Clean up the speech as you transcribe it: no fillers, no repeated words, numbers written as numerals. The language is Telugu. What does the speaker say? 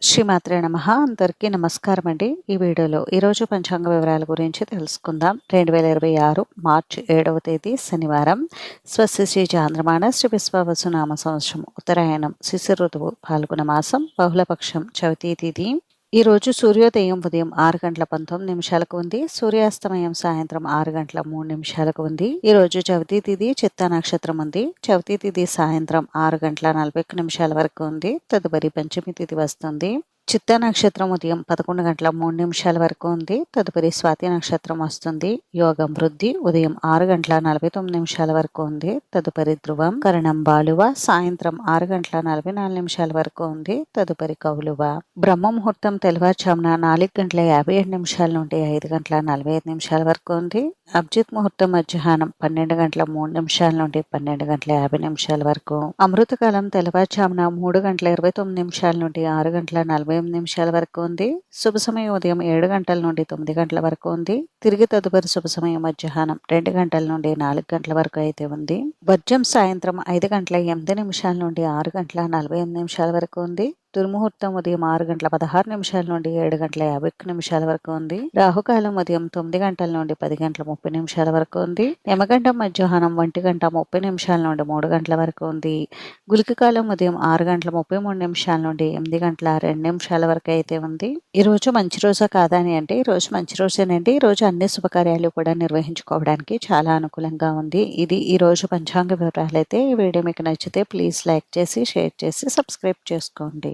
శ్రీమాత్రే నమః. అందరికీ నమస్కారం అండి. ఈ వీడియోలో ఈరోజు పంచాంగ వివరాల గురించి తెలుసుకుందాం. 2026 మార్చి 7వ తేదీ శనివారం. స్వస్తి శ్రీ చాంద్రమాన శ్రీ విశ్వావసు నామ సంవత్సరం ఉత్తరాయణం శిశిర ఋతువు పాల్గొన మాసం బహుళపక్షం చవితి తిథి. ఈ రోజు సూర్యోదయం ఉదయం 6:19 ఉంది. సూర్యాస్తమయం సాయంత్రం 6:03 ఉంది. ఈ రోజు చవితి తిథి చిత్తా నక్షత్రం ఉంది. చవితి తిథి సాయంత్రం 6:41 వరకు ఉంది. తదుపరి పంచమి తిథి వస్తుంది. చిత్తా నక్షత్రం ఉదయం 11:03 వరకు ఉంది. తదుపరి స్వాతి నక్షత్రం వస్తుంది. యోగం వృద్ధి ఉదయం 6:49 వరకు ఉంది. తదుపరి ధ్రువం కరణం బాలువ సాయంత్రం 6:44 వరకు ఉంది. తదుపరి కౌలువ. బ్రహ్మ ముహూర్తం తెల్లవారుజామున 4:57 నుండి 5:45 వరకు ఉంది. అభిజిత్ ముహూర్తం మధ్యాహ్నం 12:03 నుండి 12:50 వరకు. అమృతకాలం తెల్లవారుజామున 3:29 నుండి 6:48 వరకు ఉంది. శుభ సమయం ఉదయం 7 గంటల నుండి 9 గంటల వరకు ఉంది. తిరిగి తదుపరి శుభ సమయం మధ్యాహ్నం 2 గంటల నుండి 4 గంటల వరకు అయితే ఉంది. వర్జం సాయంత్రం 5:08 నుండి 6:48 వరకు ఉంది. దుర్ముహూర్తం ఉదయం 6:16 నుండి 7:51 వరకు ఉంది. రాహుకాలం ఉదయం 9 గంటల నుండి 10:30 వరకు ఉంది. యమగండం మధ్యాహ్నం 1:30 నుండి 3 గంటల వరకు ఉంది. గుళిక కాలం ఉదయం 6:33 నుండి 8:02 వరకు అయితే ఉంది. ఈ రోజు మంచి రోజా కాదా అని అంటే ఈ రోజు మంచి రోజేనండి. ఈ రోజు అన్ని శుభకార్యాలు కూడా నిర్వహించుకోవడానికి చాలా అనుకూలంగా ఉంది. ఇది ఈ రోజు పంచాంగ వివరాలు అయితే. ఈ వీడియో మీకు నచ్చితే ప్లీజ్ లైక్ చేసి షేర్ చేసి సబ్స్క్రైబ్ చేసుకోండి.